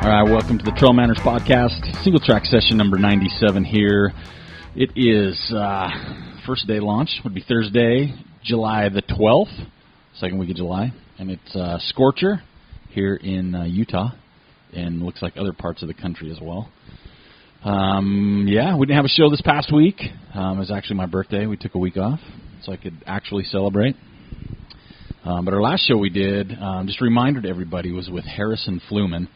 All right, welcome to the TrailManners podcast, Singletrack Session number 97 here. It is first day launch, would be Thursday, July the 12th, second week of July, and it's Scorcher here in Utah, and looks like other parts of the country as well. We didn't have a show this past week. It was actually my birthday. We took a week off so I could actually celebrate. But our last show we did, just a reminder to everybody, was with Harrison Fluman.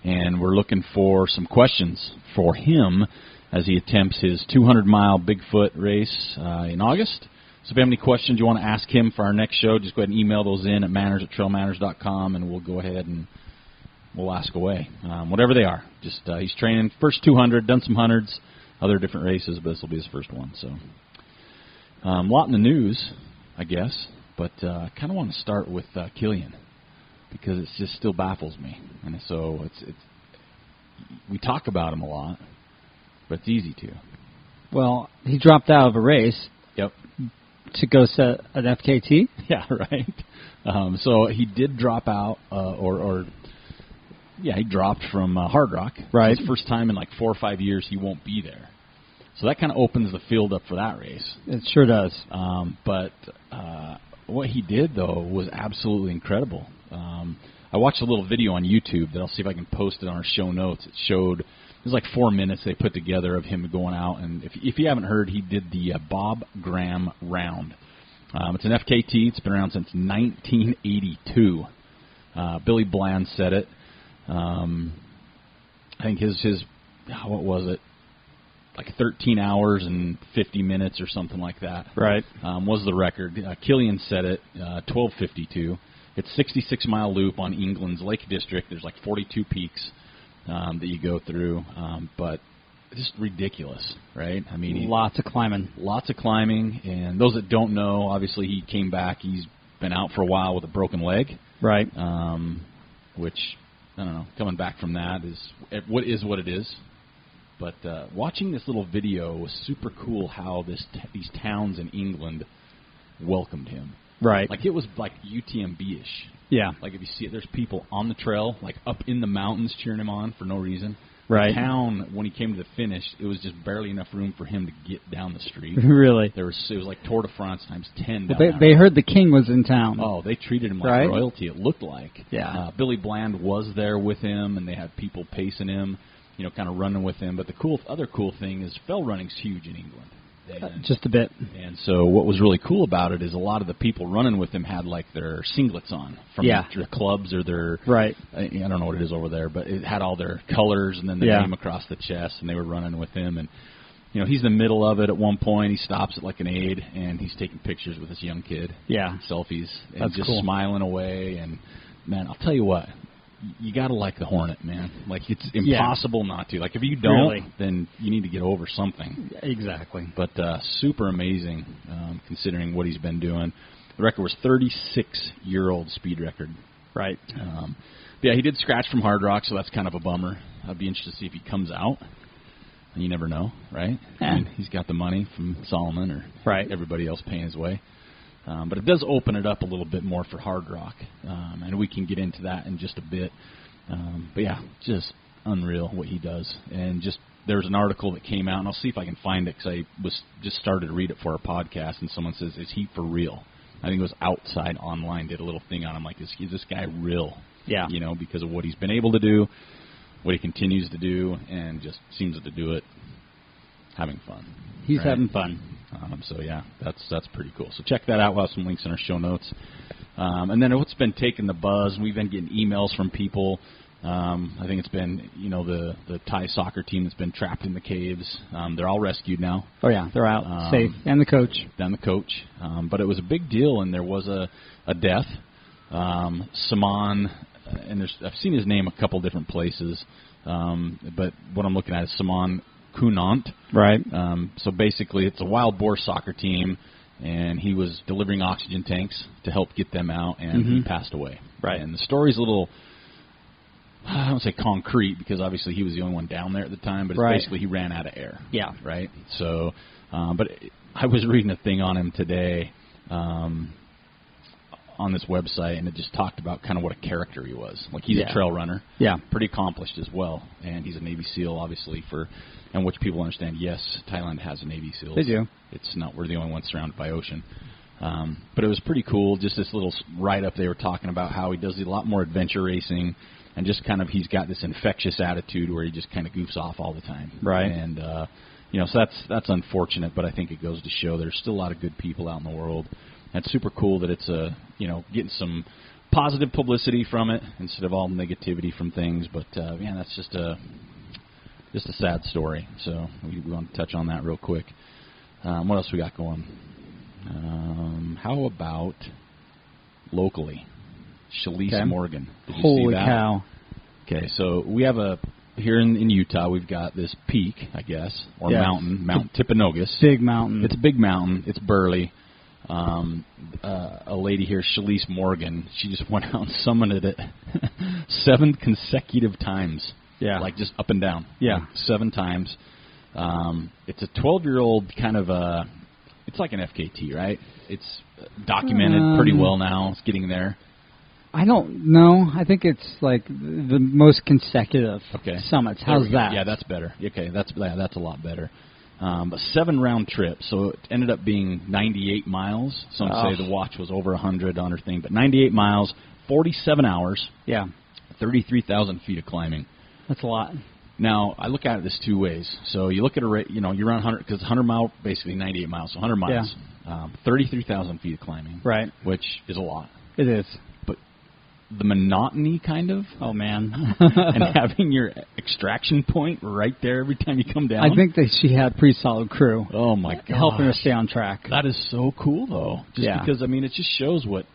And we're looking for some questions for him as he attempts his 200-mile Bigfoot race in August. So if you have any questions you want to ask him for our next show, just go ahead and email those in at manners@trailmanners.com, and we'll go ahead and we'll ask away, whatever they are. Just he's training first 200, done some hundreds, other different races, but this will be his first one. So a lot in the news, I guess, but I kind of want to start with Killian, because it just still baffles me. And so it's we talk about him a lot, but it's easy to. Well, he dropped out of a race. Yep. To go set an FKT. Yeah, right. So he did drop out, he dropped from Hardrock. Right. It's his first time in like 4 or 5 years he won't be there. So that kind of opens the field up for that race. It sure does. But what he did, though, was absolutely incredible. I watched a little video on YouTube that I'll see if I can post it on our show notes. It was like 4 minutes they put together of him going out, and if you haven't heard, he did the Bob Graham Round. It's an FKT. It's been around since 1982. Billy Bland said it. I think his what was it? Like 13 hours and 50 minutes or something like that. Right. Was the record. Killian said it, 12:52. It's 66-mile loop on England's Lake District. There's like 42 peaks that you go through, but just ridiculous, right? I mean, lots of climbing. Lots of climbing, and those that don't know, obviously he came back. He's been out for a while with a broken leg. Right. Which, I don't know, coming back from that is what it is. But watching this little video was super cool how these towns in England welcomed him. Right. Like, it was like UTMB-ish. Yeah. Like, if you see it, there's people on the trail, like up in the mountains cheering him on for no reason. Right. The town, when he came to the finish, it was just barely enough room for him to get down the street. Really? It was like Tour de France times 10 down they heard the king was in town. Oh, they treated him like royalty, it looked like. Yeah. Billy Bland was there with him, and they had people pacing him, kind of running with him. But the other cool thing is fell running's huge in England. Just a bit. And so what was really cool about it is a lot of the people running with him had like their singlets on from their clubs or their... Right. I don't know what it is over there, but it had all their colors and then their name across the chest, and they were running with him. And, he's in the middle of it at one point. He stops at like an aid, and he's taking pictures with this young kid. Yeah. Selfies. And that's just cool. Smiling away. And, man, I'll tell you what. You got to like the Hornet, man. Like, it's impossible not to. Like, if you don't, then you need to get over something. Exactly. But super amazing, considering what he's been doing. The record was 36-year-old speed record. Right. He did scratch from Hardrock, so that's kind of a bummer. I'd be interested to see if he comes out. You never know, right? Yeah. I mean, he's got the money from Solomon or everybody else paying his way. But it does open it up a little bit more for Hardrock, and we can get into that in just a bit. But yeah, just unreal what he does. And just there's an article that came out, and I'll see if I can find it, because I just started to read it for our podcast, and someone says, is he for real? I think it was Outside Online did a little thing on him, like, is this guy real? Yeah. Because of what he's been able to do, what he continues to do, and just seems to do it having fun. He's having fun. So, yeah, that's pretty cool. So check that out. We'll have some links in our show notes. And then what's been taking the buzz, we've been getting emails from people. I think it's been, the Thai soccer team that's been trapped in the caves. They're all rescued now. Oh, yeah, they're out safe. And the coach. But it was a big deal, and there was a death. Saman, and I've seen his name a couple different places, but what I'm looking at is Saman Kunont. Right. So basically, it's a wild boar soccer team, and he was delivering oxygen tanks to help get them out, and he passed away. Right. And the story's a little, I don't say concrete, because obviously he was the only one down there at the time, but it's basically he ran out of air. Yeah. Right? So, but I was reading a thing on him today on this website, and it just talked about kind of what a character he was. Like, he's a trail runner. Yeah. Pretty accomplished as well. And he's a Navy SEAL, obviously, and which people understand, yes, Thailand has a Navy SEAL. They do. It's not, we're the only ones surrounded by ocean. But it was pretty cool, just this little write-up they were talking about how he does a lot more adventure racing, and just kind of he's got this infectious attitude where he just kind of goofs off all the time. Right. And, so that's unfortunate, but I think it goes to show there's still a lot of good people out in the world. And it's super cool that it's getting some positive publicity from it instead of all negativity from things. But, man, that's just a sad story. So we want to touch on that real quick. What else we got going? How about locally? Shalise Morgan. Did you see that? Cow. Okay, so we have here in Utah, we've got this peak, I guess, or mountain, Mount Timpanogos. Big mountain. It's a big mountain. It's burly. A lady here, Shalise Morgan, she just went out and summited it 7 consecutive times. Yeah. Like just up and down. Yeah. Like 7 times. It's a 12-year-old kind of it's like an FKT, right? It's documented pretty well now. It's getting there. I don't know. I think it's like the most consecutive summits. How's that? Yeah, that's better. Okay, that's a lot better. But 7 round trips, so it ended up being 98 miles. Some say the watch was over 100 on her thing, but 98 miles, 47 hours. Yeah. 33,000 feet of climbing. That's a lot. Now, I look at it this 2 ways. So you look at you're around 100, because 100 mile, basically 98 miles, so 100 miles. Yeah. 33,000 feet of climbing. Right. Which is a lot. It is. But the monotony, kind of. Oh, man. And having your extraction point right there every time you come down. I think that she had pretty solid crew. Oh, my God. Helping her stay on track. That is so cool, though. Just because, it just shows what.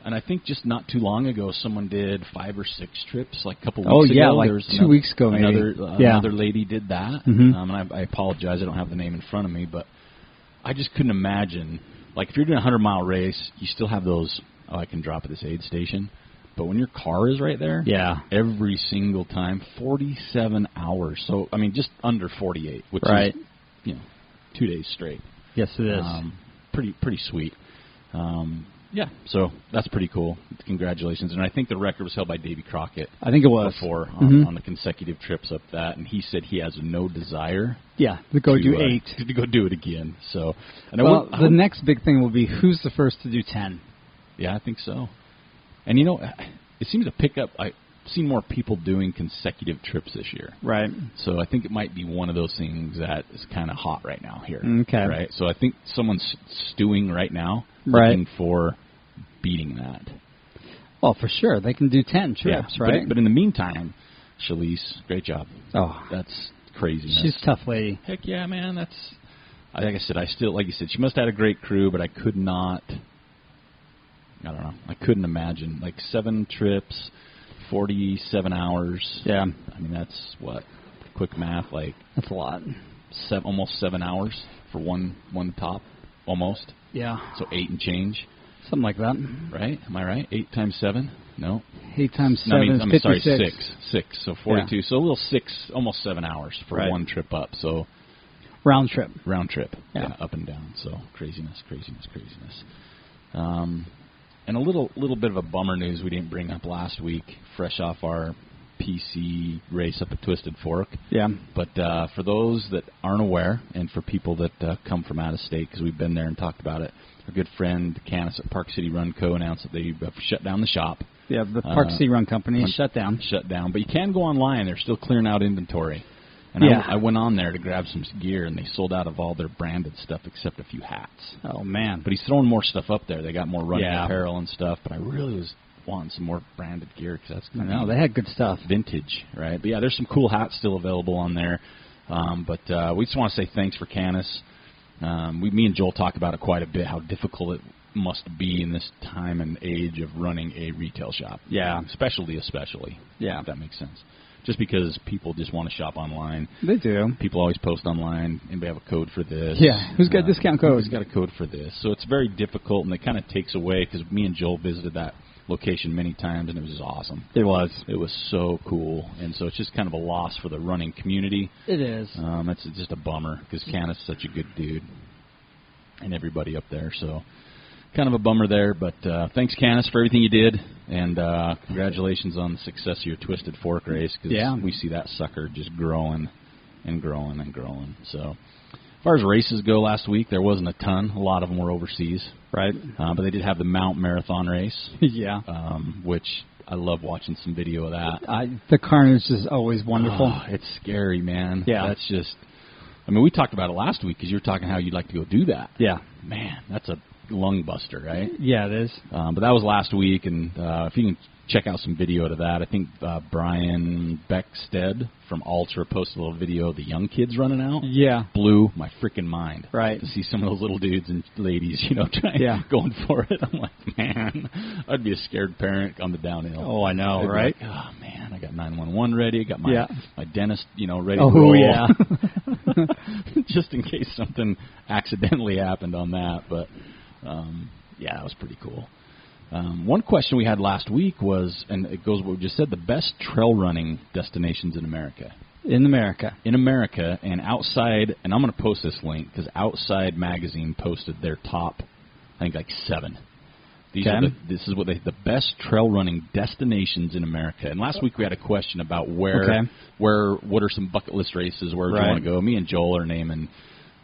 And I think just not too long ago, someone did 5 or 6 trips, like a couple weeks ago. Oh, yeah, like 2 weeks ago, maybe. Another lady did that. Mm-hmm. And I apologize, I don't have the name in front of me, but I just couldn't imagine. Like, if you're doing a 100-mile race, you still have those, I can drop at this aid station. But when your car is right there, every single time, 47 hours. So, just under 48, which is, 2 days straight. Yes, it is. Pretty sweet. Yeah, so that's pretty cool. Congratulations. And I think the record was held by Davy Crockett. I think it was. Before on the consecutive trips up that. And he said he has no desire to go do 8. To go do it again. So, and the next big thing will be who's the first to do 10. Yeah, I think so. And, it seems to pick up. I've seen more people doing consecutive trips this year. Right. So I think it might be one of those things that is kind of hot right now here. Okay. Right. So I think someone's stewing right now, looking for beating that. Well, for sure. They can do 10 trips, right? But in the meantime, Shalise, great job. Oh. That's crazy. She's a tough lady. Heck yeah, man. Like I said, like you said, she must have had a great crew, but I couldn't imagine. Like 7 trips, 47 hours. Yeah. That's what? Quick math, like. That's a lot. Almost 7 hours for one top, almost. Yeah. So 8 and change. Something like that. Right? Am I right? 8 times 7? No. 8 times 7 is 56. Sorry, 6. So 42. Yeah. So a little 6, almost 7 hours for one trip up. So round trip. Yeah, up and down. So craziness. And a little bit of a bummer news we didn't bring up last week, fresh off our PC race up at Twisted Fork. Yeah. But for those that aren't aware, and for people that come from out of state, because we've been there and talked about it, our good friend Canis at Park City Run Co. announced that they shut down the shop. Yeah, the Park City Run Company is shut down. But you can go online. They're still clearing out inventory. And I went on there to grab some gear, and they sold out of all their branded stuff except a few hats. Oh, man. But he's throwing more stuff up there. They got more running apparel and stuff, but I really was wanting some more branded gear because that's kind of they had good stuff. Vintage, right? But, yeah, there's some cool hats still available on there. But we just want to say thanks for Canis. Me and Joel talk about it quite a bit, how difficult it must be in this time and age of running a retail shop. Yeah. Especially. Yeah. If that makes sense. Just because people just want to shop online. They do. People always post online. Anybody have a code for this? Yeah. Who's got a discount code? Who's got a code for this? So it's very difficult, and it kind of takes away, because me and Joel visited that location many times, and it was awesome. It was. It was so cool. And so it's just kind of a loss for the running community. It is. It's just a bummer, because Canis is such a good dude, and everybody up there. So kind of a bummer there, but thanks, Canis, for everything you did, and congratulations on the success of your Twisted Fork race, because we see that sucker just growing and growing and growing. So as far as races go last week, there wasn't a ton. A lot of them were overseas. Right. But they did have the Mount Marathon race. Yeah. Which I love watching some video of that. The carnage is always wonderful. Oh, it's scary, man. Yeah. That's just, I mean, we talked about it last week because you were talking how you'd like to go do that. Yeah. Man, that's a lung buster, right? Yeah, it is. But that was last week, and if you can check out some video to that, I think Brian Beckstead from Ultra posted a little video of the young kids running out. Yeah. Blew my freaking mind. Right. To see some of those little dudes and ladies, going for it. I'm like, man, I'd be a scared parent on the downhill. Oh, I know, I'd right? Be like, oh, man, I got 911 ready. I got my dentist, ready to roll. roll. Yeah. Just in case something accidentally happened on that. But, that was pretty cool. One question we had last week was, and it goes what we just said, the best trail running destinations in America. In America, and Outside, and I'm going to post this link, because Outside Magazine posted their top, I think, like 7. This is what the best trail running destinations in America. And last week we had a question about what are some bucket list races, where do you want to go? Me and Joel are naming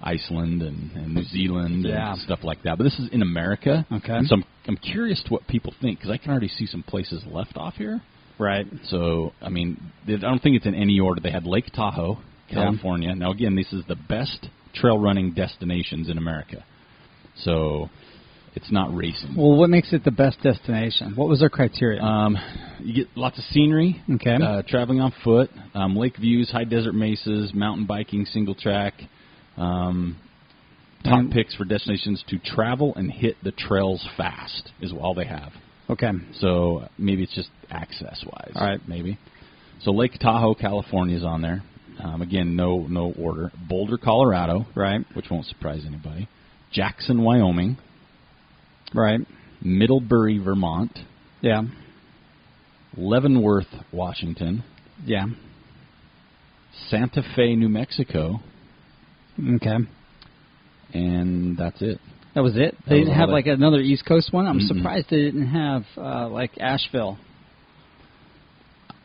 Iceland and New Zealand and stuff like that. But this is in America. Okay. So I'm curious to what people think, because I can already see some places left off here. Right. So, I mean, I don't think it's in any order. They had Lake Tahoe, California. Yeah. Now, again, this is the best trail running destinations in America. So it's not racing. Well, what makes it the best destination? What was their criteria? You get lots of scenery, traveling on foot, lake views, high desert mesas, mountain biking, single track. Top picks for destinations to travel and hit the trails fast is all they have. Okay. So maybe it's just access-wise. All right. Maybe. So Lake Tahoe, California is on there. Again, no order. Boulder, Colorado. Right. Which won't surprise anybody. Jackson, Wyoming. Right. Middlebury, Vermont. Yeah. Leavenworth, Washington. Yeah. Santa Fe, New Mexico. Okay. And that's it. That was it? They didn't have, like, another East Coast one? I'm surprised they didn't have, like, Asheville.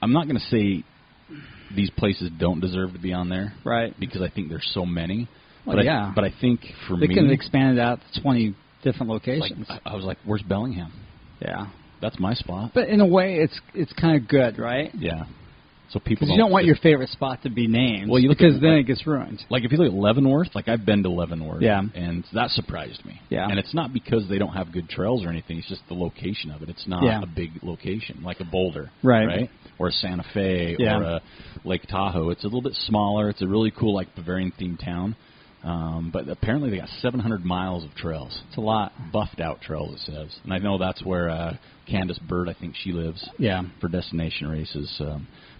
I'm not going to say these places don't deserve to be on there. Right. Because I think there's so many. Well, but I think for me... They could have expanded out to 20 different locations. I was like, where's Bellingham? Yeah. That's my spot. But in a way, it's kind of good, right? Yeah. So people you don't want your favorite spot to be named, because then it gets ruined. Like if you look at Leavenworth, like I've been to Leavenworth, and that surprised me. Yeah. And it's not because they don't have good trails or anything; it's just the location of it. It's not a big location like a Boulder, right? Or a Santa Fe or a Lake Tahoe. It's a little bit smaller. It's a really cool, like Bavarian themed town. But apparently they got 700 miles of trails. It's a lot. Buffed out trails, it says. And I know that's where Candace Bird, I think she lives. Yeah. For destination races.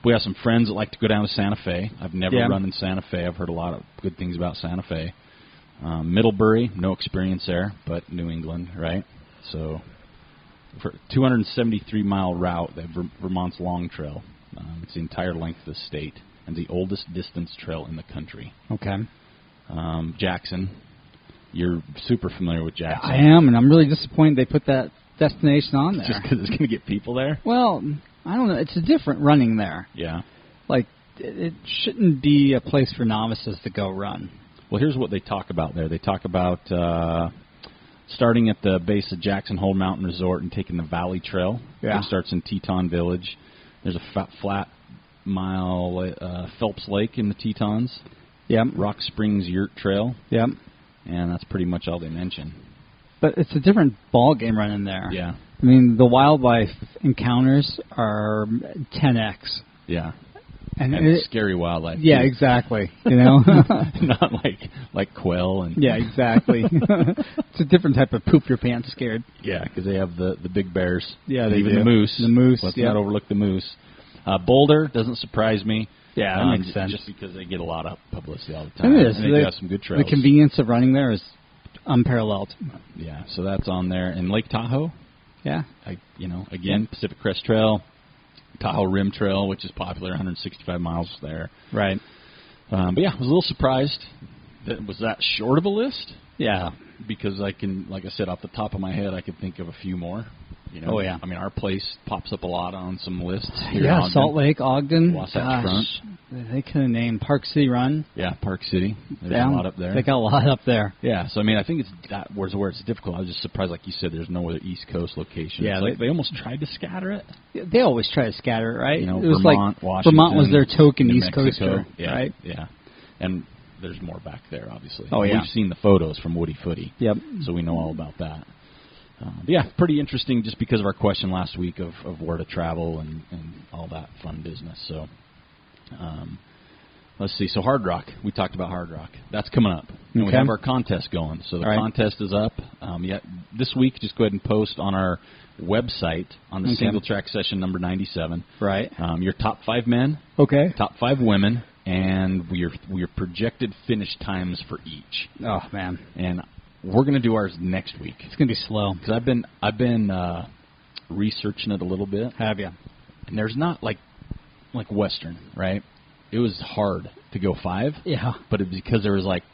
We have some friends that like to go down to Santa Fe. I've never run in Santa Fe. I've heard a lot of good things about Santa Fe. Middlebury, no experience there, but New England, right? So for a 273-mile route, they have Vermont's Long Trail. It's the entire length of the state and the oldest distance trail in the country. Okay. Jackson. You're super familiar with Jackson. I am, and I'm really disappointed they put that destination on there. Just because it's going to get people there? Well, I don't know. It's a different running there. Yeah. Like, it shouldn't be a place for novices to go run. Well, here's what they talk about there. They talk about starting at the base of Jackson Hole Mountain Resort and taking the Valley Trail. Yeah. It starts in Teton Village. There's a flat mile Phelps Lake in the Tetons. Yep. Rock Springs Yurt Trail. Yep. And that's pretty much all they mention. But it's a different ball game running there. Yeah. I mean, the wildlife encounters are 10x. Yeah. And scary wildlife. Yeah, exactly. You know, not like quail and. Yeah, exactly. It's a different type of poop your pants scared. Yeah, because they have the big bears. Yeah, they even do. The moose. The moose. Let's not overlook the moose. Boulder doesn't surprise me. Yeah, that makes sense. Just because they get a lot of publicity all the time. It is. And they have some good trails. The convenience of running there is unparalleled. Yeah, so that's on there. And Lake Tahoe. Yeah. Again, Pacific Crest Trail, Tahoe Rim Trail, which is popular, 165 miles there. Right. But yeah, I was a little surprised. Was that short of a list? Yeah. Because I can, like I said, off the top of my head, I could think of a few more. You know? Oh, yeah. I mean, our place pops up a lot on some lists here. Yeah, Salt Lake, Ogden. Wasatch Front. They could have named Park City Run. Yeah, Park City. There's a lot up there. They got a lot up there. Yeah, so I mean, I think it's that where it's difficult. I was just surprised, like you said, there's no other East Coast location. Yeah, they almost tried to scatter it. They always try to scatter it, right? You know, it was Vermont, Washington, Vermont was their token New East Mexico. Coaster, right? Yeah, and there's more back there, obviously. Oh, yeah. We've seen the photos from WDYFTY. Yep. So we know all about that. But yeah, pretty interesting just because of our question last week of where to travel and all that fun business. So let's see. So Hardrock, we talked about Hardrock. That's coming up. And we have our contest going. So the contest is up. This week, just go ahead and post on our website on the Singletrack Session number 97. Right. Your top 5 men. Okay. Top 5 women. And your projected finish times for each. Oh, man. And we're going to do ours next week. It's going to be slow. Because I've been researching it a little bit. Have you? And there's not like Western, right? It was hard to go 5. Yeah. But it's because there was like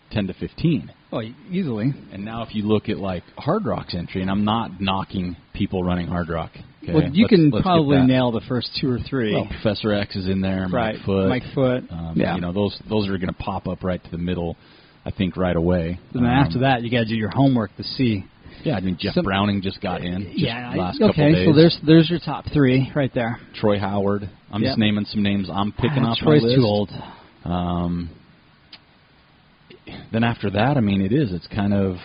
10 to 15. Oh, easily. And now if you look at like Hardrock's entry, and I'm not knocking people running Hardrock. Okay? Well, you can probably nail the first 2 or 3. Well, Professor X is in there. Right. Mike Foote. Yeah. You know, those are going to pop up right to the middle, I think, right away. And then after that, you got to do your homework to see. Yeah, I mean, Jeff Browning just got in. Last couple days. So there's your top 3 right there. Troy Howard. I'm just naming some names I'm picking off Troy's my list. Too old. Then after that, I mean, it's kind of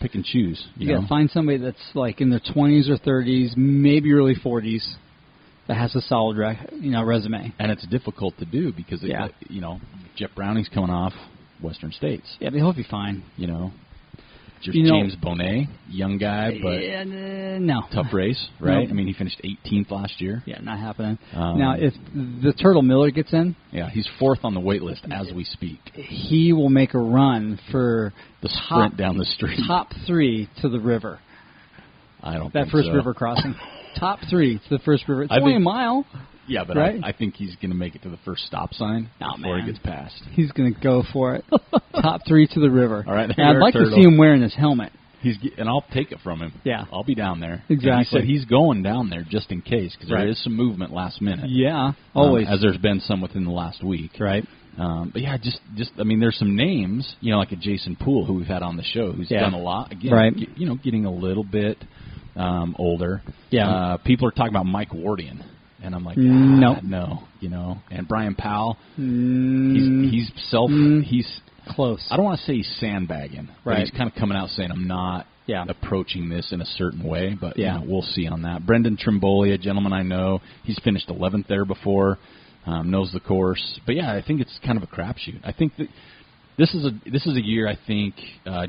pick and choose. You got to find somebody that's like in their 20s or 30s, maybe early 40s, that has a solid resume. And it's difficult to do because Jeff Browning's coming off Western States. Yeah, but he'll be fine. James Bonet, young guy, but no. Tough race, right? No. I mean, he finished 18th last year. Yeah, not happening. Now, if the Turtle Miller gets in... Yeah, he's 4th on the wait list as we speak. He will make a run for... The sprint down the street. Top 3 to the river. I don't that think first so. river crossing. Top 3 to the first river. It's only a mile. Yeah, but right? I think he's going to make it to the first stop sign before he gets past. He's going to go for it. Top 3 to the river. All right, and I'd like to see him wearing his helmet. And I'll take it from him. Yeah. I'll be down there. Exactly. And he said he's going down there just in case because there is some movement last minute. Yeah, always. As there's been some within the last week. Right. But yeah, just I mean, there's some names, like a Jason Poole who we've had on the show who's done a lot. Again, getting a little bit older. Yeah. People are talking about Mike Wardian. And I'm like, no. And Brian Powell, he's close. I don't want to say he's sandbagging, but he's kind of coming out saying I'm not approaching this in a certain way, but we'll see on that. Brendan Trimboli, a gentleman I know, he's finished 11th there before, knows the course. But yeah, I think it's kind of a crapshoot. I think that this is a year. I think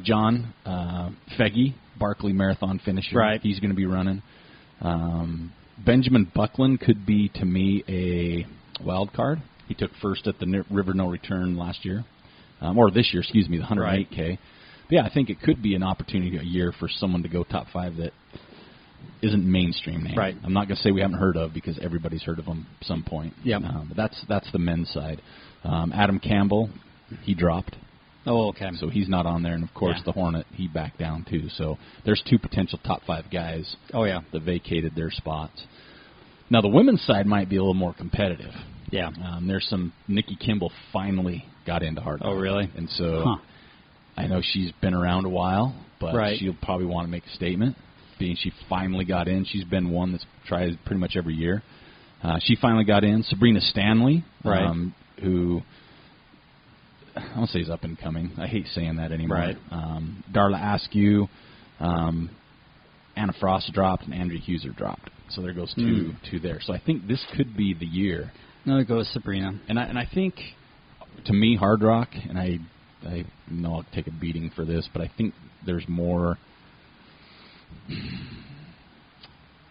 John Fegge, Barkley Marathon finisher, he's going to be running. Benjamin Buckland could be, to me, a wild card. He took first at the River No Return last year. Or this year, the 108K. But yeah, I think it could be an opportunity a year for someone to go top 5 that isn't mainstream name. Right. I'm not going to say we haven't heard of because everybody's heard of them at some point. Yeah. But that's the men's side. Adam Campbell, he dropped. Oh, okay. So he's not on there. And, of course, the Hornet, he backed down, too. So there's 2 potential top 5 guys that vacated their spots. Now, the women's side might be a little more competitive. Yeah. There's some... Nikki Kimball finally got into Hardrock. Oh, really? And so I know she's been around a while, but she'll probably want to make a statement, being she finally got in. She's been one that's tried pretty much every year. She finally got in. Sabrina Stanley, who... I don't say he's up and coming. I hate saying that anymore. Right. Darla Askew, Anna Frost dropped, and Andrea Huser dropped. So there goes two there. So I think this could be the year. No, it goes Sabrina. And I think, to me, Hardrock, and I know I'll take a beating for this, but I think there's more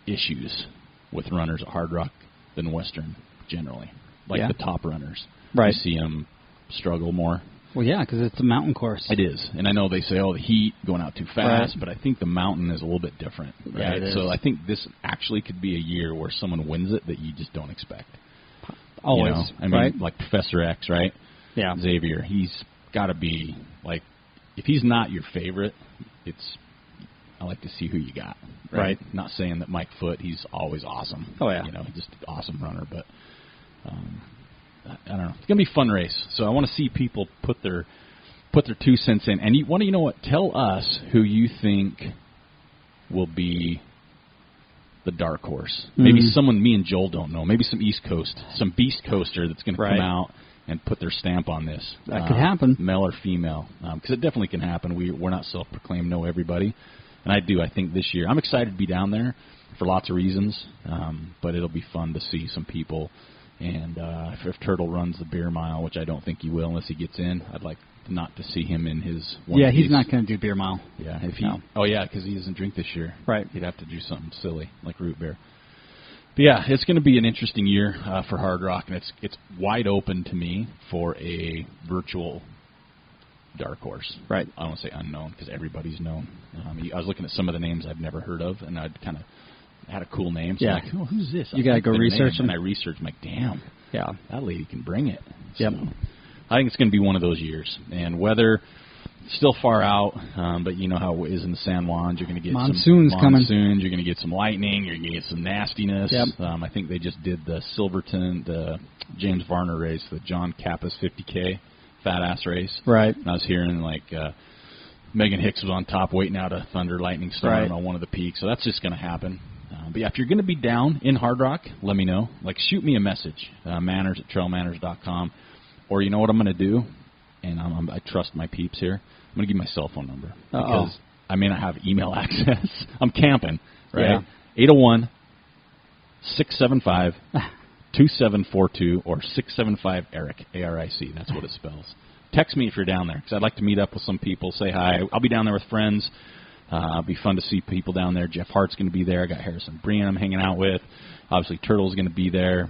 issues with runners at Hardrock than Western generally. Like the top runners. Right. You see them struggle more. Well, yeah, because it's a mountain course. It is. And I know they say, the heat, going out too fast, but I think the mountain is a little bit different. Right? Yeah, it is. So I think this actually could be a year where someone wins it that you just don't expect. Always, I mean, like Professor X, right? Yeah. Xavier, he's got to be, like, if he's not your favorite, I like to see who you got. Right? Not saying that Mike Foote, he's always awesome. Oh, yeah. Just an awesome runner. But I don't know. It's going to be a fun race. So I want to see people put their 2 cents in. And you know what? Tell us who you think will be the dark horse. Maybe someone me and Joel don't know. Maybe some East Coast, some Beast Coaster that's going to come out and put their stamp on this. That could happen. Male or female. Because it definitely can happen. We're not self-proclaimed know everybody. And I think this year. I'm excited to be down there for lots of reasons. But it'll be fun to see some people. And if Turtle runs the beer mile, which I don't think he will unless he gets in, I'd like not to see him in his one piece. He's not going to do beer mile. Yeah, because he doesn't drink this year. Right. He'd have to do something silly like root beer. But yeah, it's going to be an interesting year for Hardrock, and it's wide open to me for a virtual dark horse. Right. I don't want to say unknown because everybody's known. I was looking at some of the names I've never heard of, and I'd kind of had a cool name. So I'm like, oh, who's this? You got to go research them. And I researched, I'm like, damn. Yeah. That lady can bring it. Yep. So I think it's going to be one of those years. And weather, still far out, but you know how it is in the San Juans. You're going to get monsoons coming. You're going to get some lightning. You're going to get some nastiness. Yep. I think they just did the Silverton, the James Varner race, the John Kappas 50K fat-ass race. Right. And I was hearing, Megan Hicks was on top waiting out a thunder lightning storm on one of the peaks. So that's just going to happen. But yeah, if you're going to be down in Hardrock, let me know. Shoot me a message, manners@trailmanners.com. Or you know what I'm going to do? And I trust my peeps here. I'm going to give my cell phone number. Because I may not have email access. I'm camping, right? Yeah. 801-675-2742 or 675 Aric, A-R-I-C. That's what it spells. Text me if you're down there because I'd like to meet up with some people, say hi. I'll be down there with friends. It'll be fun to see people down there. Jeff Hart's going to be there. I got Harrison Breen I'm hanging out with. Obviously, Turtle's going to be there.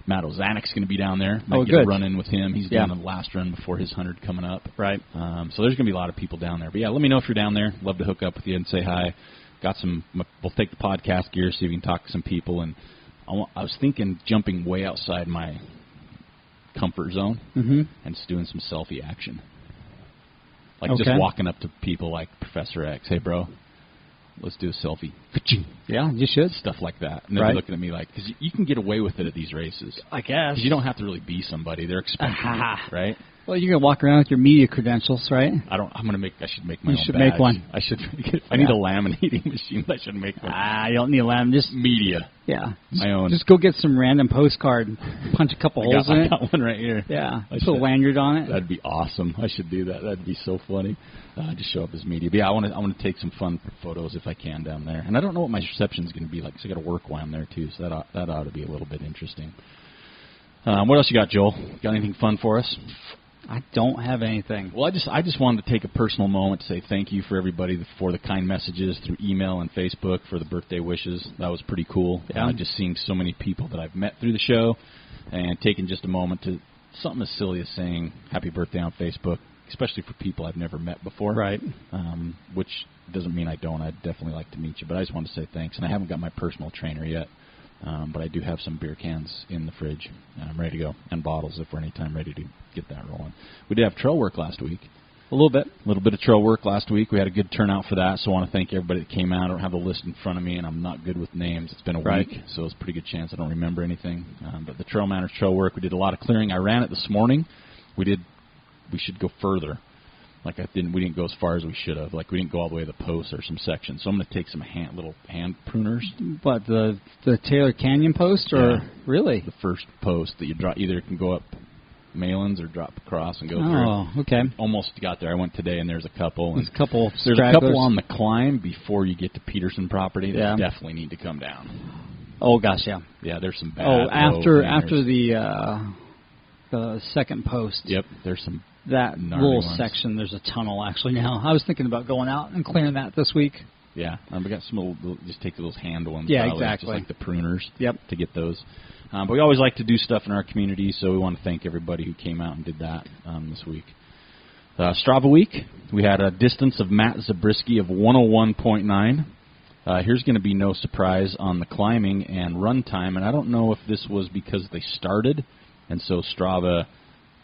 Matt Ozanik's going to be down there. Might get a run in with him. He's doing the last run before his 100 coming up. Right. So there's going to be a lot of people down there. But yeah, let me know if you're down there. Love to hook up with you and say hi. We'll take the podcast gear, see if we can talk to some people. And I was thinking jumping way outside my comfort zone and just doing some selfie action. Just walking up to people like Professor X. Hey, bro, let's do a selfie. Yeah, you should. Stuff like that. And they'll be looking at me because you can get away with it at these races. I guess. Because you don't have to really be somebody. They're expecting it, right? Well, you're going to walk around with your media credentials, right? I should make my own should badge. Make one. I should make it. I need a laminating machine. I should make one. You don't need a laminating. Just media. Yeah. My own. Just go get some random postcard, punch a couple holes in it. I got one right here. Yeah. Put a lanyard on it. That'd be awesome. I should do that. That'd be so funny. Just show up as media. But yeah, I want to take some fun photos if I can down there. And I don't know what my reception is going to be like, so I got to work while I'm there too. So that ought to be a little bit interesting. What else you got, Joel? Got anything fun for us? I don't have anything. Well, I just wanted to take a personal moment to say thank you for everybody for the kind messages through email and Facebook for the birthday wishes. That was pretty cool. Yeah. Just seeing so many people that I've met through the show and taking just a moment to something as silly as saying happy birthday on Facebook, especially for people I've never met before. Right. Which doesn't mean I don't. I'd definitely like to meet you. But I just wanted to say thanks. And I haven't got my personal trainer yet. But I do have some beer cans in the fridge. I'm ready to go. And bottles if we're anytime ready to get that rolling. We did have trail work last week. A little bit of trail work last week. We had a good turnout for that, so I want to thank everybody that came out. I don't have the list in front of me, and I'm not good with names. It's been a week, so it's a pretty good chance I don't remember anything. But the TrailManners trail work, we did a lot of clearing. I ran it this morning. We should go further. We didn't go as far as we should have. We didn't go all the way to the post or some sections. So I'm going to take some little hand pruners. What, the Taylor Canyon post? Or really? The first post that you drop. Either it can go up Malins or drop across and go through. Oh, okay. Almost got there. I went today, and there's a couple. There's a couple on the climb before you get to Peterson property that definitely need to come down. Oh, gosh, yeah. Yeah, there's some bad. Oh, after the second post. Yep, there's some. That little section, there's a tunnel actually now. I was thinking about going out and clearing that this week. Yeah, we got some just take those hand ones. Yeah, probably, exactly. Just like the pruners. Yep. To get those. But we always like to do stuff in our community, so we want to thank everybody who came out and did that this week. Strava week, we had a distance of Matt Zabriskie of 101.9. Here's going to be no surprise on the climbing and run time, and I don't know if this was because they started, and so Strava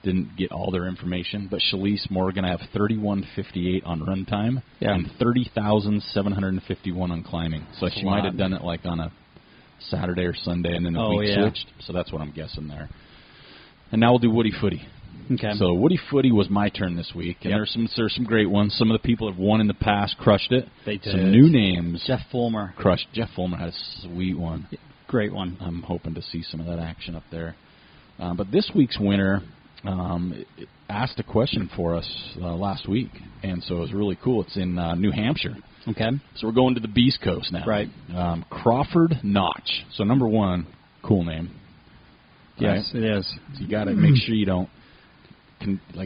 didn't get all their information, but Shalise Morgan, I have 31:58 on run time and 30,751 on climbing. So she might have done it like on a Saturday or Sunday, and then the week switched. So that's what I'm guessing there. And now we'll do Woody Footy. Okay. So Woody Footy was my turn this week, and there's some great ones. Some of the people have won in the past, crushed it. They did. Some new names. Jeff Fulmer. Crushed. Jeff Fulmer had a sweet one. Great one. I'm hoping to see some of that action up there. But this week's winner asked a question for us last week, and so it was really cool. It's in New Hampshire. Okay. So we're going to the Beast Coast now. Right. Crawford Notch. So number one, cool name. Yes, right? it is. So you got to make sure you don't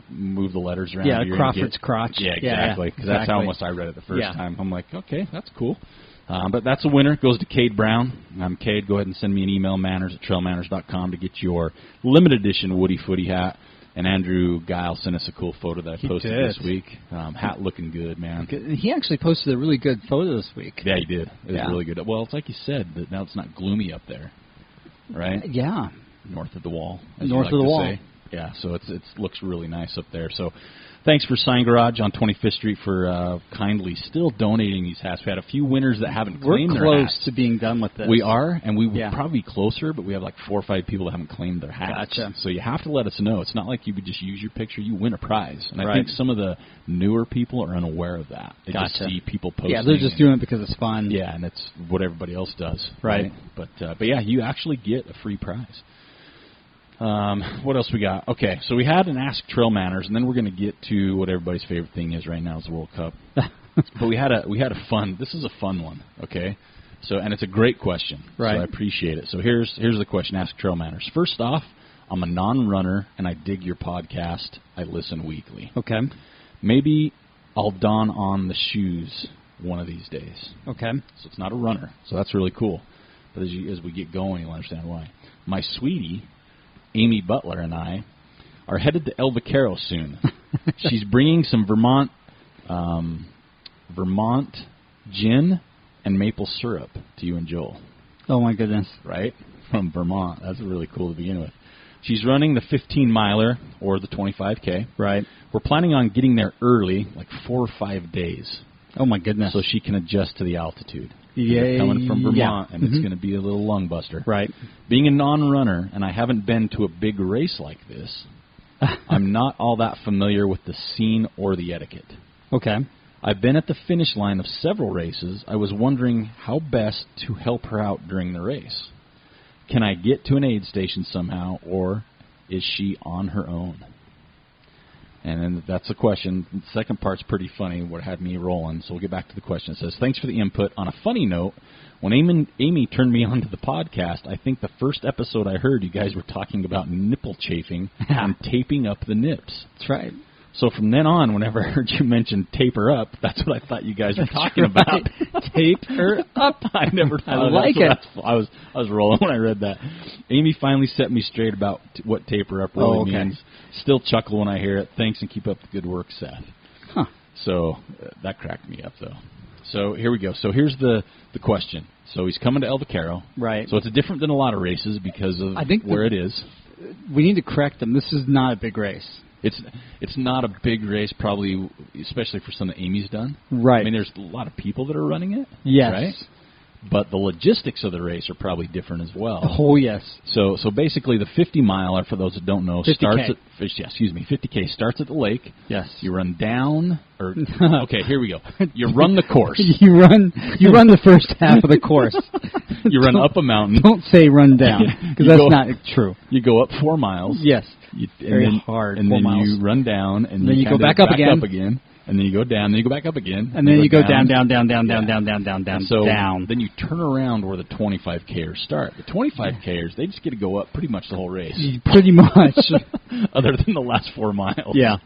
move the letters around. Yeah, Crawford's crotch. Yeah, exactly. Because that's how almost I read it the first time. I'm like, okay, that's cool. But that's a winner. It goes to Cade Brown. I'm Cade. Go ahead and send me an email, manners@trailmanners.com, to get your limited edition Woody Footy hat. And Andrew Guile sent us a cool photo that I posted this week. Hat looking good, man. He actually posted a really good photo this week. Yeah, he did. It was really good. Well, it's like you said, that now it's not gloomy up there, right? Yeah. North of the wall. North of the wall. Say. Yeah, so it looks really nice up there. So thanks for Sign Garage on 25th Street for kindly still donating these hats. We had a few winners that haven't claimed their hats. We're close to being done with this. We are, and we would probably be closer, but we have like 4 or 5 people that haven't claimed their hats. Gotcha. So you have to let us know. It's not like you would just use your picture. You win a prize. And I think some of the newer people are unaware of that. They just see people posting. Yeah, they're just doing it because it's fun. Yeah, and it's what everybody else does. Right. But yeah, you actually get a free prize. What else we got? Okay, so we had an Ask Trail Manners, and then we're going to get to what everybody's favorite thing is right now is the World Cup. But we had a fun. This is a fun one. Okay, so and it's a great question. Right. So I appreciate it. So here's the question. Ask Trail Manners. First off, I'm a non-runner, and I dig your podcast. I listen weekly. Okay. Maybe I'll don on the shoes one of these days. Okay. So it's not a runner. So that's really cool. But as we get going, you'll understand why. My sweetie, Amy Butler, and I are headed to El Vaquero soon. She's bringing some Vermont gin and maple syrup to you and Joel. Oh, my goodness. Right? From Vermont. That's really cool to begin with. She's running the 15-miler or the 25K. Right. We're planning on getting there early, like 4 or 5 days. Oh, my goodness. So she can adjust to the altitude. Yeah, coming from Vermont, and it's going to be a little lung buster. Right. Being a non-runner, and I haven't been to a big race like this, I'm not all that familiar with the scene or the etiquette. Okay. I've been at the finish line of several races. I was wondering how best to help her out during the race. Can I get to an aid station somehow, or is she on her own? And then that's the question. The second part's pretty funny, what had me rolling. So we'll get back to the question. It says, thanks for the input. On a funny note, when Amy turned me on to the podcast, I think the first episode I heard, you guys were talking about nipple chafing and taping up the nips. That's right. So from then on, whenever I heard you mention tape her up, that's what I thought you guys were talking about. Tape her up. I never thought I like it. I was rolling when I read that. Amy finally set me straight about what tape her up really means. Still chuckle when I hear it. Thanks, and keep up the good work, Seth. Huh. So that cracked me up, though. So here we go. So here's the question. So he's coming to El Vaquero. Right. So it's different than a lot of races because of where it is. We need to correct them. This is not a big race. It's not a big race, probably, especially for something that Amy's done. Right. I mean, there's a lot of people that are running it. Yes. Right? But the logistics of the race are probably different as well. Oh, yes. So basically the 50-miler, for those that don't know, 50K. starts at 50K starts at the lake. Yes. You run down, okay, here we go. You run the course. You run the first half of the course. You run up a mountain. Don't say run down, because that's not true. You go up 4 miles. Yes. Very hard. And 4 then miles. you run down, and then you go back up again. And then you go down, then you go back up again. And then you go down. So then you turn around where the 25Kers start. The 25Kers, they just get to go up pretty much the whole race. Pretty much. Other than the last 4 miles. Yeah.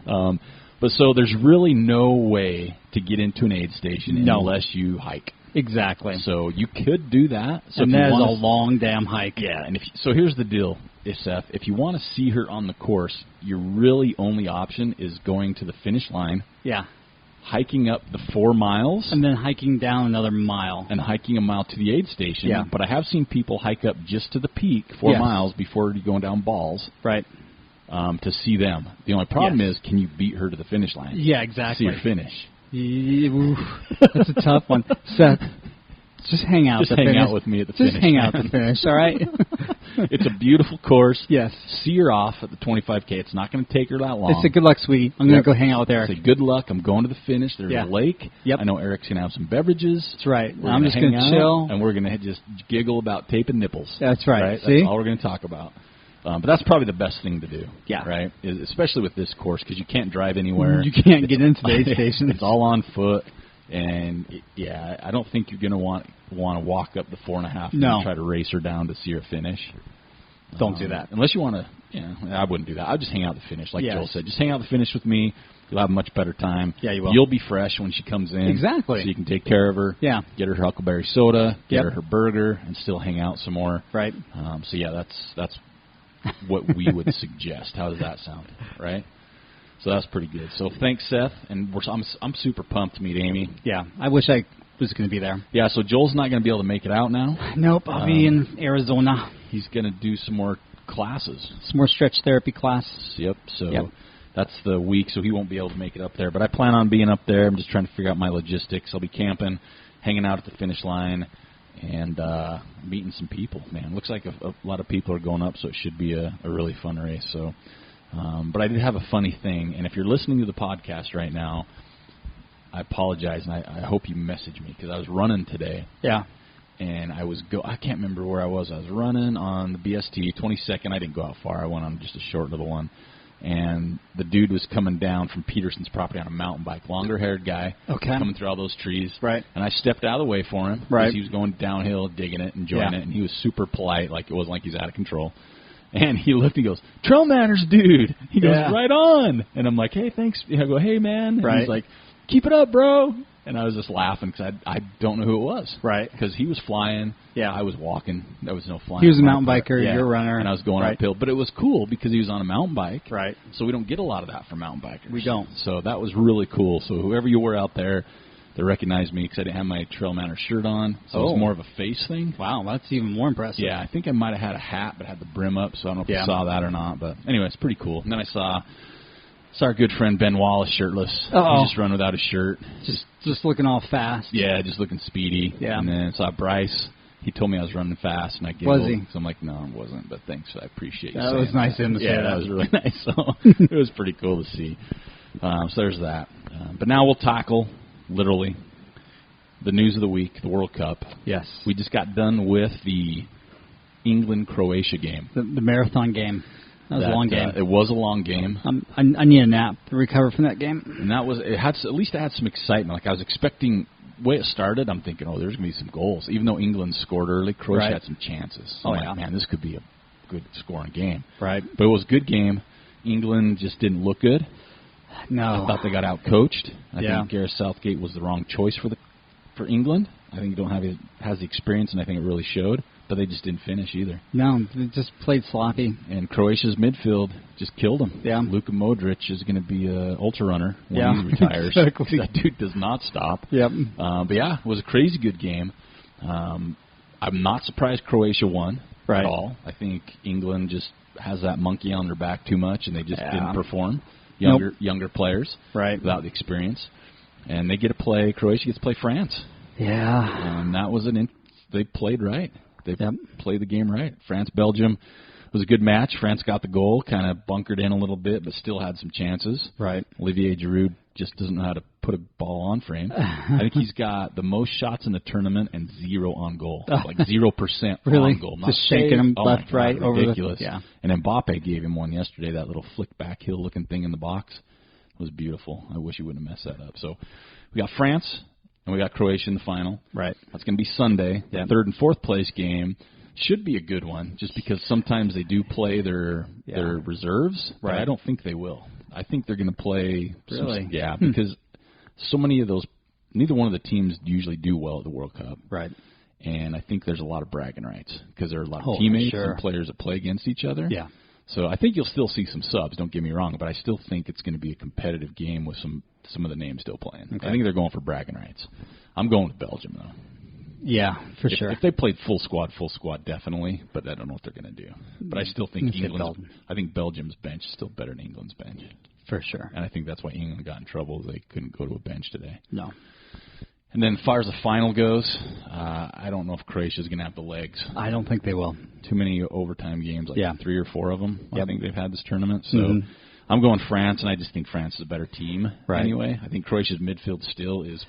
But so there's really no way to get into an aid station unless you hike. Exactly. So you could do that. So and that is a long damn hike. Yeah. And so here's the deal, Seth. If you want to see her on the course, your really only option is going to the finish line. Yeah. Hiking up the 4 miles. And then hiking down another mile. And hiking a mile to the aid station. Yeah. But I have seen people hike up just to the peak, 4 miles, before going down balls. Right. to see them. The only problem is, can you beat her to the finish line? Yeah, exactly. See her finish. That's a tough one. Seth, just hang out. Just hang out with me at the finish. Just hang out at the finish, all right? It's a beautiful course. Yes. See her off at the 25K. It's not going to take her that long. It's a good luck, sweetie. I'm going to go hang out with Aric. It's a good luck. I'm going to the finish. There's a lake. Yep. I know Eric's going to have some beverages. That's right. I'm just going to chill. And we're going to just giggle about taping nipples. That's right. See? That's all we're going to talk about. But that's probably the best thing to do. Yeah. Right? Especially with this course, because you can't drive anywhere. You can't get into the aid stations. It's all on foot. And, I don't think you're going to want to walk up the 4.5 and try to race her down to see her finish. Don't do that. Unless you want to, I wouldn't do that. I'd just hang out the finish, like Joel said. Just hang out the finish with me. You'll have a much better time. Yeah, you will. You'll be fresh when she comes in. Exactly. So you can take care of her. Yeah. Get her Huckleberry soda. Get her burger, and still hang out some more. Right. That's what we would suggest. How does that sound? Right. So that's pretty good. So thanks, Seth, and I'm super pumped to meet Amy. Yeah, I wish I was going to be there. Yeah, so Joel's not going to be able to make it out now. Nope, I'll be in Arizona. He's going to do some more classes. Some more stretch therapy classes. Yep, so that's the week, so he won't be able to make it up there. But I plan on being up there. I'm just trying to figure out my logistics. I'll be camping, hanging out at the finish line, and meeting some people. Man, looks like a lot of people are going up, so it should be a really fun race. So. But I did have a funny thing, and if you're listening to the podcast right now, I apologize, and I hope you message me, because I was running today. Yeah. And I can't remember where I was. I was running on the BST, 22nd. I didn't go out far. I went on just a short little one. And the dude was coming down from Peterson's property on a mountain bike, longer-haired guy, coming through all those trees. Right. And I stepped out of the way for him, because he was going downhill, digging it, enjoying it, and he was super polite, like it wasn't like he's out of control. And he looked and he goes, TrailManners, dude. He goes, right on. And I'm like, hey, thanks. I go, hey, man. And he's like, keep it up, bro. And I was just laughing because I don't know who it was. Right. Because he was flying. Yeah. I was walking. There was no flying. He was a mountain biker. You're a runner. And I was going uphill. But it was cool because he was on a mountain bike. Right. So we don't get a lot of that from mountain bikers. We don't. So that was really cool. So whoever you were out there, they recognized me because I didn't have my TrailManners shirt on. So it was more of a face thing. Wow, that's even more impressive. Yeah, I think I might have had a hat but had the brim up, so I don't know if you saw that or not. But anyway, it's pretty cool. And then I saw our good friend Ben Wallace shirtless. He just run without a shirt. Just looking all fast. Yeah, just looking speedy. Yeah. And then I saw Bryce. He told me I was running fast, and I giggled. Was he? So I'm like, no, I wasn't, but thanks. I appreciate you saying that. Was nice of him to say that. Yeah, that was really nice. So it was pretty cool to see. So there's that. But now we'll tackle, literally, the news of the week, the World Cup. Yes. We just got done with the England-Croatia game. The marathon game. That was a long game. It was a long game. I need a nap to recover from that game. And at least it had some excitement. Like I was expecting, the way it started, I'm thinking, there's going to be some goals. Even though England scored early, Croatia had some chances. So man, this could be a good scoring game. Right. But it was a good game. England just didn't look good. No. I thought they got out-coached. I think Gareth Southgate was the wrong choice for England. I think he has the experience, and I think it really showed. But they just didn't finish either. No, they just played sloppy. And Croatia's midfield just killed them. Yeah. Luka Modric is going to be an ultra runner when he retires. Exactly. That dude does not stop. Yep. But yeah, it was a crazy good game. I'm not surprised Croatia won at all. I think England just has that monkey on their back too much, and they just didn't perform. Younger players without the experience. And they get to play, Croatia gets to play France. Yeah. And that was they played right. They played the game right. France-Belgium was a good match. France got the goal, kind of bunkered in a little bit, but still had some chances. Right. Olivier Giroud just doesn't know how to put a ball on frame. I think he's got the most shots in the tournament and 0 on goal. Like 0% on goal. Just shaking him left, right, over ridiculous. And Mbappe gave him one yesterday, that little flick back heel looking thing in the box. It was beautiful. I wish he wouldn't have messed that up. So we got France. And we got Croatia in the final. Right. That's going to be Sunday. The third and fourth place game should be a good one, just because sometimes they do play their reserves. Right. But I don't think they will. I think they're going to play. Really? Because so many of those, neither one of the teams usually do well at the World Cup. Right. And I think there's a lot of bragging rights because there are a lot of teammates and players that play against each other. Yeah. So I think you'll still see some subs, don't get me wrong, but I still think it's going to be a competitive game with some of the names still playing. Okay. I think they're going for bragging rights. I'm going with Belgium, though. Yeah, for sure. If they played full squad, definitely. But I don't know what they're going to do. But I still think Belgium's bench is still better than England's bench. For sure. And I think that's why England got in trouble. They couldn't go to a bench today. No. And then as far as the final goes, I don't know if Croatia's going to have the legs. I don't think they will. Too many overtime games, 3 or 4 of them. Yep. I think they've had this tournament. So I'm going France, and I just think France is a better team. Right. Anyway, I think Croatia's midfield still is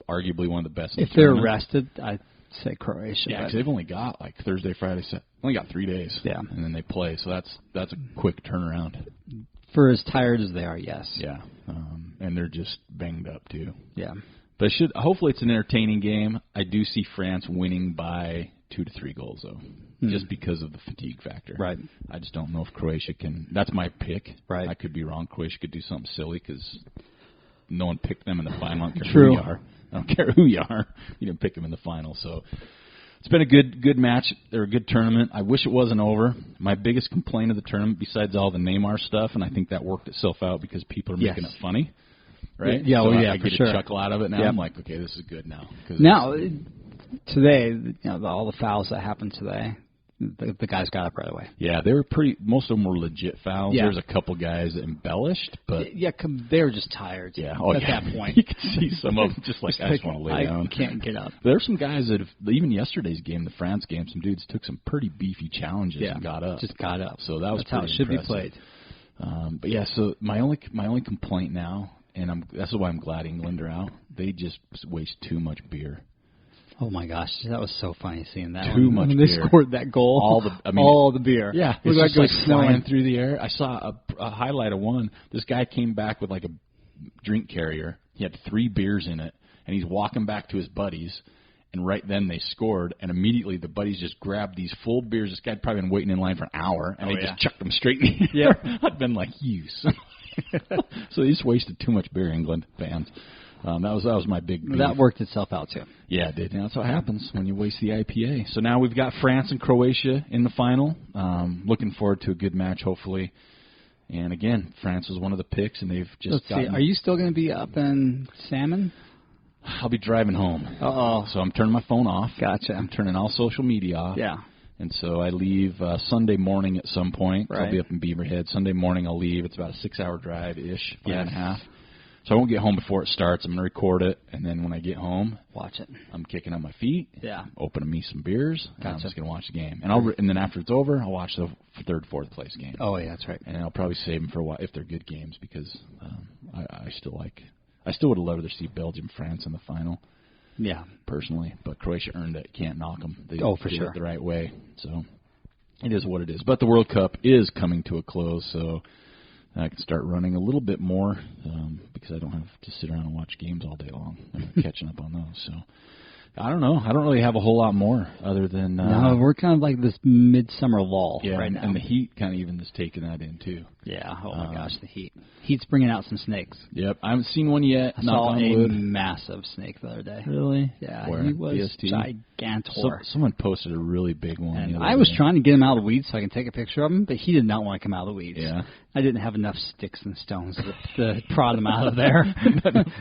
arguably one of the best. If they're rested, I'd say Croatia. Yeah, because they've only got Thursday, Friday, only got 3 days. Yeah. And then they play, so that's a quick turnaround. For as tired as they are, yes. Yeah, and they're just banged up too. Yeah, but hopefully it's an entertaining game. I do see France winning by 2 to 3 goals though, just because of the fatigue factor. Right. I just don't know if Croatia can. That's my pick. Right. I could be wrong. Croatia could do something silly because no one picked them in the final. I don't care True. who you are. I don't care who you are. You didn't pick them in the final, so. It's been a good match. They're a good tournament. I wish it wasn't over. My biggest complaint of the tournament, besides all the Neymar stuff, and I think that worked itself out because people are making it funny, right? Yeah, so I get a chuckle out of it now. I'm like, okay, this is good now. Now, today, all the fouls that happened today, the guys got up right away. Yeah, they were most of them were legit fouls. Yeah. There's a couple guys that embellished, but they were just tired. Yeah, at that point, you can see some of them just like I just want to lay down. I can't get up. There's some guys that even yesterday's game, the France game, some dudes took some pretty beefy challenges and got up. Just got up. So that was That's how it should impressive. be played. But yeah, so my only complaint now, and that's why I'm glad England are out. They just waste too much beer. Oh my gosh, that was so funny seeing that. Too much when beer. They scored that goal. All the beer. Yeah, it was like snowing through the air. I saw a highlight of one. This guy came back with like a drink carrier. He had 3 beers in it, and he's walking back to his buddies. And right then they scored, and immediately the buddies just grabbed these full beers. This guy'd probably been waiting in line for an hour, and they just chucked them straight in the air. I'd been like, So they just wasted too much beer, England fans. That was my big beef. That worked itself out, too. Yeah, it did. And that's what happens when you waste the IPA. So now we've got France and Croatia in the final. Looking forward to a good match, hopefully. And, again, France was one of the picks, and they've just Let's see. Are you still going to be up in Salmon? I'll be driving home. Uh-oh. So I'm turning my phone off. Gotcha. I'm turning all social media off. Yeah. And so I leave Sunday morning at some point. Right. I'll be up in Beaverhead. Sunday morning I'll leave. It's about a 6-hour drive-ish, 5.5. So I won't get home before it starts. I'm going to record it, and then when I get home, watch it. I'm kicking up my feet, opening me some beers, and I'm Gotcha. just going to watch the game. And and then after it's over, I'll watch the 3rd, 4th place game. Oh, yeah, that's right. And I'll probably save them for a while if they're good games because I still would have loved to see Belgium, France in the final. Yeah. Personally, but Croatia earned it. Can't knock them. They for did sure. it the right way. So it is what it is. But the World Cup is coming to a close, so I can start running a little bit more because I don't have to sit around and watch games all day long. I'm catching up on those. So I don't know. I don't really have a whole lot more other than... no, we're kind of like this midsummer lull right now. And the heat kind of even is taking that in, too. Yeah. Oh, my gosh, the heat. Heat's bringing out some snakes. Yep. I haven't seen one yet. I saw a massive snake the other day. Really? Yeah. Where? He was PST? gigantor. Someone posted a really big one. And I was trying to get him out of the weeds so I can take a picture of him, but he did not want to come out of the weeds. Yeah. I didn't have enough sticks and stones to prod him out of there.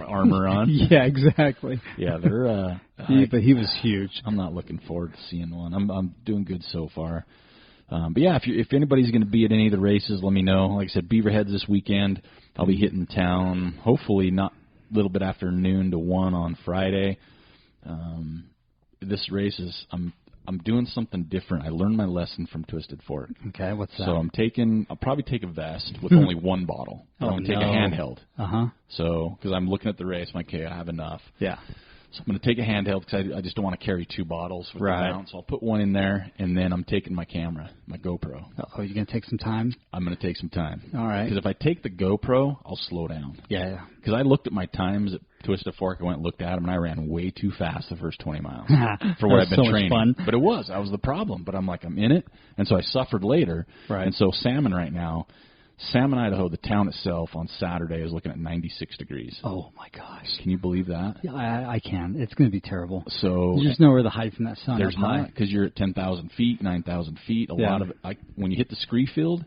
Armor on. Yeah, exactly. Yeah, they're... but he was huge. I'm not looking forward to seeing one. I'm doing good so far. But yeah, if anybody's going to be at any of the races, let me know. Like I said, Beaverhead's this weekend. I'll be hitting town, hopefully not a little bit after noon to 1 on Friday. This race is I'm doing something different. I learned my lesson from Twisted Fork. Okay, what's that? So I'll probably take a vest with only one bottle. I'm going to take a handheld. So because I'm looking at the race, I'm like, okay, I have enough. Yeah. So I'm going to take a handheld because I just don't want to carry 2 bottles with the mount. So I'll put one in there, and then I'm taking my camera, my GoPro. Oh, you're going to take some time? I'm going to take some time. All right. Because if I take the GoPro, I'll slow down. Yeah. Because I looked at my times at Twisted Fork. I went and looked at them, and I ran way too fast the first 20 miles for what I've been training. Much fun. But that was the problem. But I'm like, I'm in it. And so I suffered later. Right. And so Salmon, Idaho, the town itself, on Saturday is looking at 96 degrees. Oh, my gosh. Can you believe that? Yeah, I can. It's going to be terrible. So there's just nowhere to hide from that sun. There's not, because you're at 10,000 feet, 9,000 feet. A lot of it, when you hit the scree field,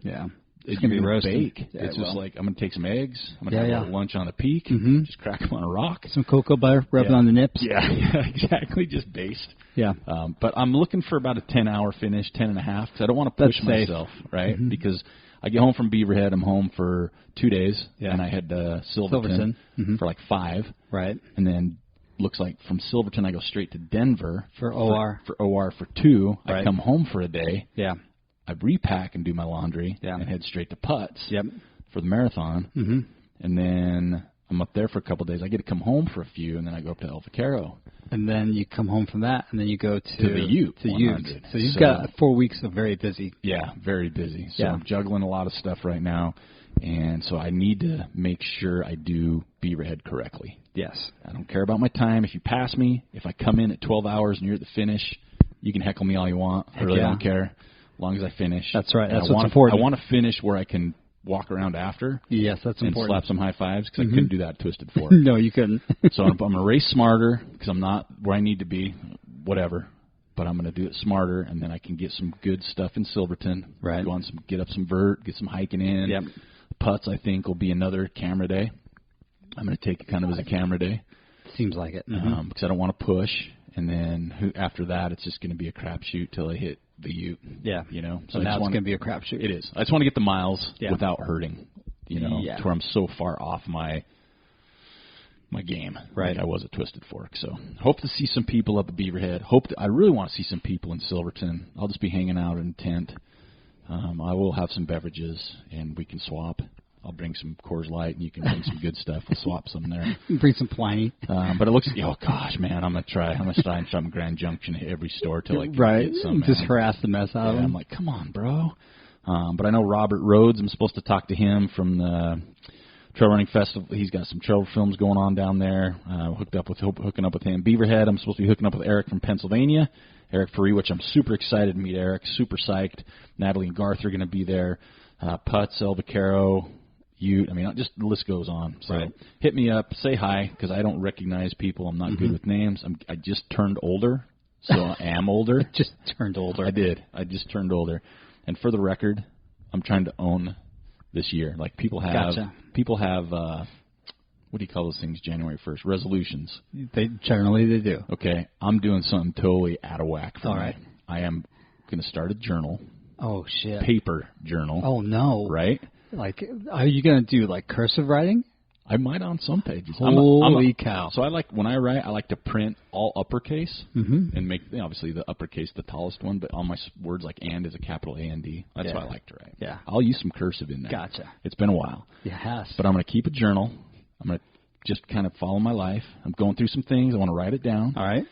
It's going to be roasted. Bake. Yeah, it's just like, I'm going to take some eggs. I'm going to have lunch on the peak. Just crack them on a rock. Some cocoa butter, rub it on the nips. Yeah, exactly. Just based. Yeah. But I'm looking for about a 10-hour finish, 10 and a half, because I don't want to push myself, right? Because I get home from Beaverhead. I'm home for 2 days, and I head to Silverton. For like 5. Right. And then looks like from Silverton I go straight to Denver. For OR. For OR for 2. Right. I come home for a day. Yeah. I repack and do my laundry and head straight to Putts for the marathon. And then I'm up there for a couple of days. I get to come home for a few, and then I go up to El Vaquero. And then you come home from that, and then you go to the Ute. To Ute. So you've got 4 weeks of very busy. Yeah, very busy. So I'm juggling a lot of stuff right now, and so I need to make sure I do Beaverhead correctly. Yes. I don't care about my time. If you pass me, if I come in at 12 hours and you're at the finish, you can heckle me all you want. I really don't care. As long as I finish. That's right. That's what's important. I want to finish where I can walk around after. Yes, that's important. And slap some high fives, because I couldn't do that at Twisted Fork. No, you couldn't. So I'm going to race smarter, because I'm not where I need to be, whatever. But I'm going to do it smarter, and then I can get some good stuff in Silverton. Right. Get up some vert, get some hiking in. Yep. Putts, I think, will be another camera day. I'm going to take it kind of as a camera day. Seems like it. Because I don't want to push. And then after that, it's just going to be a crapshoot till I hit the Ute. Yeah. You know? So now it's going to be a crapshoot. It is. I just want to get the miles without hurting, to where I'm so far off my game. Right. Like I was at Twisted Fork. So hope to see some people up at Beaverhead. I really want to see some people in Silverton. I'll just be hanging out in a tent. I will have some beverages, and we can swap. I'll bring some Coors Light, and you can bring some good stuff. We'll swap some there. Bring some Pliny. But it looks, oh gosh, man, I'm gonna try and shop in Grand Junction at every store till I can get some. Just harass the mess out of them. I'm like, come on, bro. But I know Robert Rhodes. I'm supposed to talk to him from the Trail Running Festival. He's got some trail films going on down there. Hooking up with him. Beaverhead. I'm supposed to be hooking up with Aric from Pennsylvania. Aric Faree, which I'm super excited to meet Aric. Super psyched. Natalie and Garth are going to be there. Putts, El Vaquero, Ute. I mean, just the list goes on. So hit me up, say hi, because I don't recognize people. I'm not good with names. I just turned older, so I am older. Just turned older. I did. I just turned older. And for the record, I'm trying to own this year. Like people have, what do you call those things? January 1st resolutions. They do. Okay, I'm doing something totally out of whack. All right. I am going to start a journal. Oh shit. Paper journal. Oh no. Right. Like, are you going to do, like, cursive writing? I might on some pages. Holy cow. So when I write, I like to print all uppercase and make, obviously, the uppercase the tallest one, but all my words like and is a capital A and D. That's what I like to write. Yeah. I'll use some cursive in there. Gotcha. It's been a while. Yes. But I'm going to keep a journal. I'm going to just kind of follow my life. I'm going through some things. I want to write it down. All right.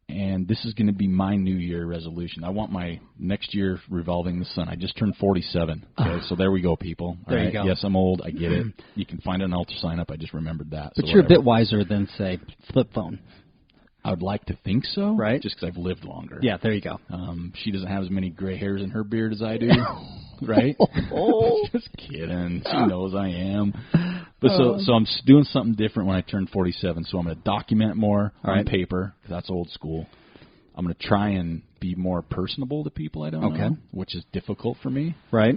And this is going to be my New Year resolution. I want my next year revolving the sun. I just turned 47. Okay, so there we go, people. There you go. Yes, I'm old. I get it. You can find an altar sign up. I just remembered that. But you're a bit wiser than, say, flip phone. I would like to think so. Right. Just because I've lived longer. Yeah, there you go. She doesn't have as many gray hairs in her beard as I do. Right? Just kidding. She knows I am. But so I'm doing something different when I turn 47. So I'm going to document more on paper, because that's old school. I'm going to try and be more personable to people I don't know, which is difficult for me. Right.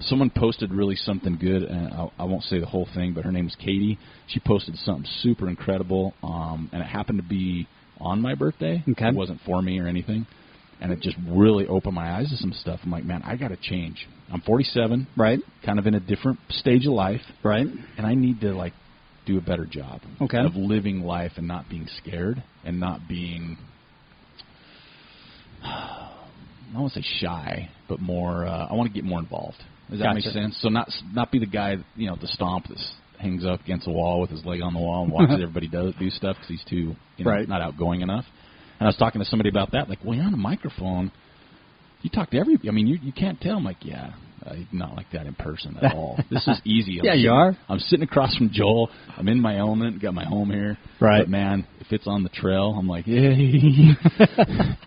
Someone posted really something good, and I won't say the whole thing, but her name is Cade. She posted something super incredible, and it happened to be on my birthday. Okay. It wasn't for me or anything. And it just really opened my eyes to some stuff. I'm like, man, I got to change. I'm 47. Right. Kind of in a different stage of life. Right. And I need to, do a better job of living life and not being scared and not being, I don't want to say shy, but more, I want to get more involved. Does that make sense? So not be the guy, the stomp that hangs up against the wall with his leg on the wall and watches everybody do stuff because he's too, not outgoing enough. And I was talking to somebody about that, like, well, you're on a microphone. You talk to everybody. I mean, you can't tell. I'm like, yeah, not like that in person at all. This is easy. You are. I'm sitting across from Joel. I'm in my element. Got my home here. Right. But, man, if it's on the trail, I'm like, yay.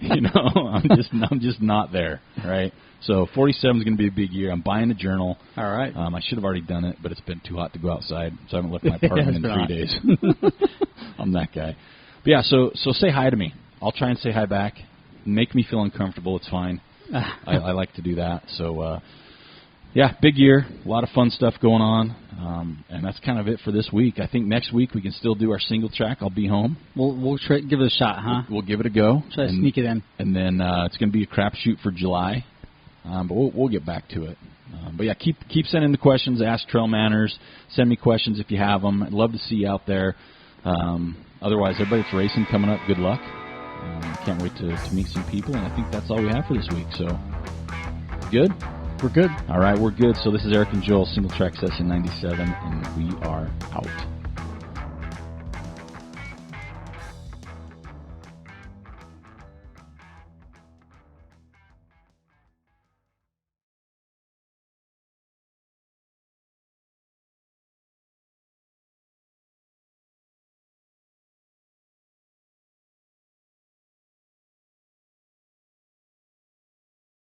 I'm just not there, right? So 47 is going to be a big year. I'm buying a journal. All right. I should have already done it, but it's been too hot to go outside, so I haven't left my apartment in 3 days. I'm that guy. But, yeah, so say hi to me. I'll try and say hi back. Make me feel uncomfortable. It's fine. I like to do that. So, yeah, big year. A lot of fun stuff going on. And that's kind of it for this week. I think next week we can still do our single track. I'll be home. We'll try, give it a shot, huh? We'll give it a go. Try to sneak it in. And then it's going to be a crapshoot for July. But we'll get back to it. But yeah, keep sending the questions. Ask TrailManners. Send me questions if you have them. I'd love to see you out there. Otherwise, everybody that's racing coming up, good luck. Can't wait to meet some people. And I think that's all we have for this week. So, good? We're good. All right, we're good. So this is Aric and Joel, Singletrack Session 97, and we are out.